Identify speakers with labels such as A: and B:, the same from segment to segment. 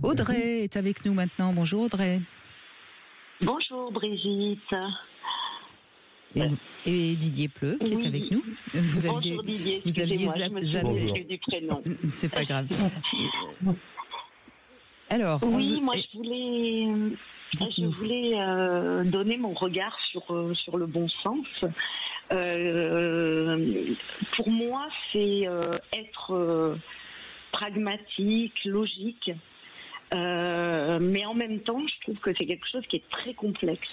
A: Audrey est avec nous maintenant. Bonjour Audrey.
B: Bonjour Brigitte.
A: Et Didier Pleu qui est avec nous.
B: Bonjour Didier,
A: vous aviez
B: je me suis du prénom.
A: C'est pas grave. Alors,
B: oui, moi je voulais donner mon regard sur le bon sens. Pour moi, c'est être pragmatique, logique, mais en même temps, je trouve que c'est quelque chose qui est très complexe.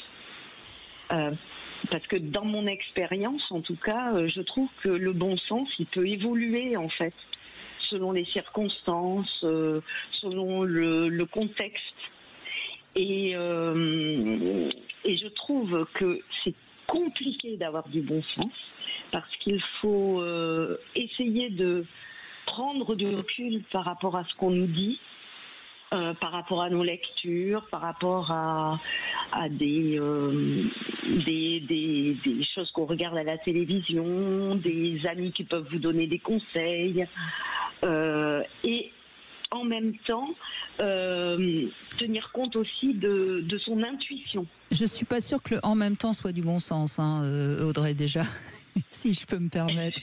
B: Parce que dans mon expérience, en tout cas, je trouve que le bon sens, il peut évoluer en fait, selon les circonstances, selon le contexte. Et je trouve que c'est compliqué d'avoir du bon sens, parce qu'il faut essayer de prendre du recul par rapport à ce qu'on nous dit, par rapport à nos lectures, par rapport à des choses qu'on regarde à la télévision, des amis qui peuvent vous donner des conseils, et en même temps tenir compte aussi de son intuition.
A: Je suis pas sûre que le en même temps soit du bon sens, Audrey, déjà, si je peux me permettre.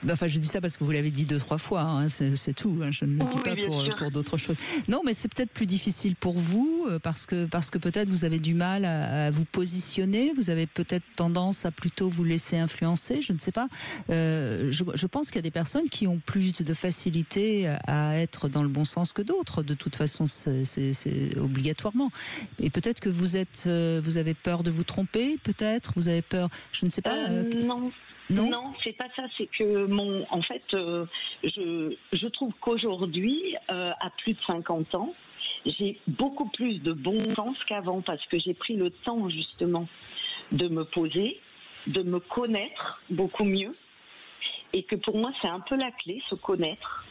A: Enfin, je dis ça parce que vous l'avez dit 2-3 fois, c'est tout. Je ne le dis pas pour d'autres choses. Non, mais c'est peut-être plus difficile pour vous parce que peut-être vous avez du mal à vous positionner. Vous avez peut-être tendance à plutôt vous laisser influencer. Je ne sais pas. Je pense qu'il y a des personnes qui ont plus de facilité à être dans le bon sens que d'autres. De toute façon, c'est obligatoirement. Et peut-être que vous avez peur de vous tromper. Peut-être vous avez peur. Je ne sais pas.
B: Non, c'est pas ça. C'est que en fait, je trouve qu'aujourd'hui, à plus de 50 ans, j'ai beaucoup plus de bon sens qu'avant, parce que j'ai pris le temps justement de me poser, de me connaître beaucoup mieux, et que pour moi, c'est un peu la clé, se connaître.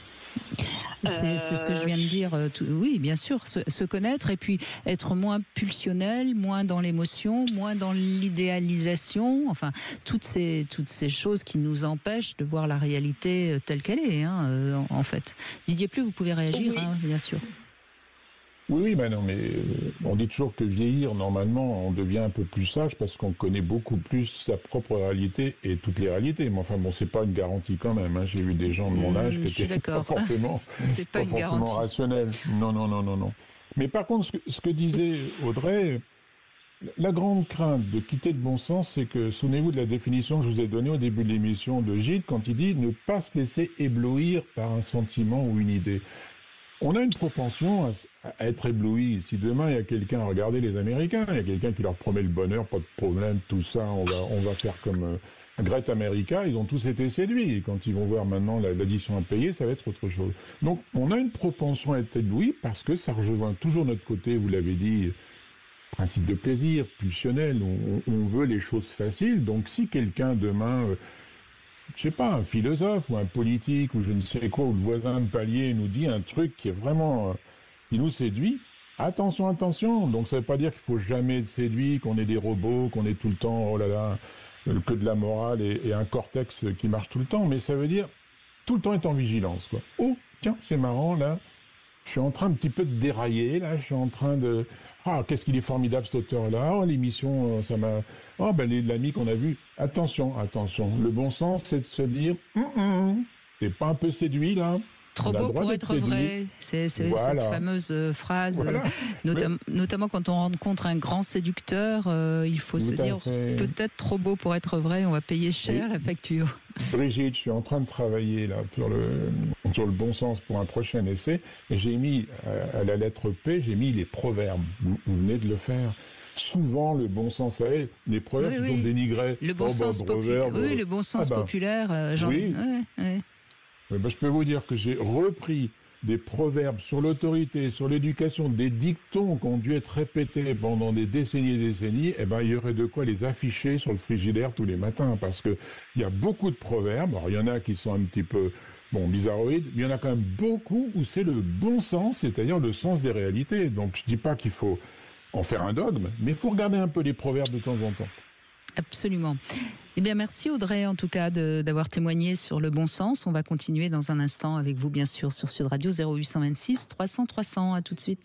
A: C'est ce que je viens de dire. Oui, bien sûr, se connaître et puis être moins pulsionnel, moins dans l'émotion, moins dans l'idéalisation. Enfin, toutes ces choses qui nous empêchent de voir la réalité telle qu'elle est, en fait. Didier Pleu, vous pouvez réagir,
B: oui.
A: Bien sûr.
C: Oui, non, mais on dit toujours que vieillir, normalement, on devient un peu plus sage parce qu'on connaît beaucoup plus sa propre réalité et toutes les réalités. Mais enfin, bon, c'est pas une garantie quand même. J'ai vu des gens de mon âge qui étaient pas forcément rationnels. Non. Mais par contre, ce que disait Audrey, la grande crainte de quitter le bon sens, c'est que, souvenez-vous de la définition que je vous ai donnée au début de l'émission de Gilles, quand il dit ne pas se laisser éblouir par un sentiment ou une idée. On a une propension à être ébloui. Si demain il y a quelqu'un à regarder les Américains, il y a quelqu'un qui leur promet le bonheur, pas de problème, tout ça, on va faire comme Great America, ils ont tous été séduits. Et quand ils vont voir maintenant l'addition à payer, ça va être autre chose. Donc on a une propension à être ébloui parce que ça rejoint toujours notre côté, vous l'avez dit, principe de plaisir, pulsionnel. On veut les choses faciles. Donc si quelqu'un demain... je sais pas, un philosophe ou un politique ou je ne sais quoi, ou le voisin de palier nous dit un truc qui est vraiment, qui nous séduit, attention. Donc ça veut pas dire qu'il faut jamais être séduit, qu'on est des robots, qu'on est tout le temps, oh là là, que de la morale et un cortex qui marche tout le temps, mais ça veut dire tout le temps être en vigilance, quoi. Oh, tiens, c'est marrant, là. Je suis en train un petit peu de dérailler, là. Je suis en train de... Ah, qu'est-ce qu'il est formidable, cet auteur-là. Oh, l'émission, ça m'a... Oh, l'ami qu'on a vu. Attention. Le bon sens, c'est de se dire... T'es pas un peu séduit, là?
A: Trop beau pour être vrai. C'est
C: voilà.
A: Cette fameuse phrase,
C: voilà.
A: Notamment quand on rencontre un grand séducteur, il faut se dire peut-être trop beau pour être vrai, on va payer cher la facture.
C: Brigitte, je suis en train de travailler là sur le bon sens pour un prochain essai, et j'ai mis à la lettre P, j'ai mis les proverbes. Vous venez de le faire. Souvent, le bon sens, les proverbes sont dénigrés.
A: Le bon sens populaire. Oui, le bon sens populaire.
C: Je peux vous dire que j'ai repris des proverbes sur l'autorité, sur l'éducation, des dictons qui ont dû être répétés pendant des décennies et des décennies. Il y aurait de quoi les afficher sur le frigidaire tous les matins, parce que il y a beaucoup de proverbes. Alors, il y en a qui sont un petit peu, bizarroïdes, mais il y en a quand même beaucoup où c'est le bon sens, c'est-à-dire le sens des réalités. Donc, je dis pas qu'il faut en faire un dogme, mais il faut regarder un peu les proverbes de temps en temps.
A: Absolument. Eh bien, merci Audrey, en tout cas, d'avoir témoigné sur le bon sens. On va continuer dans un instant avec vous, bien sûr, sur Sud Radio 0826 300 300. À tout de suite.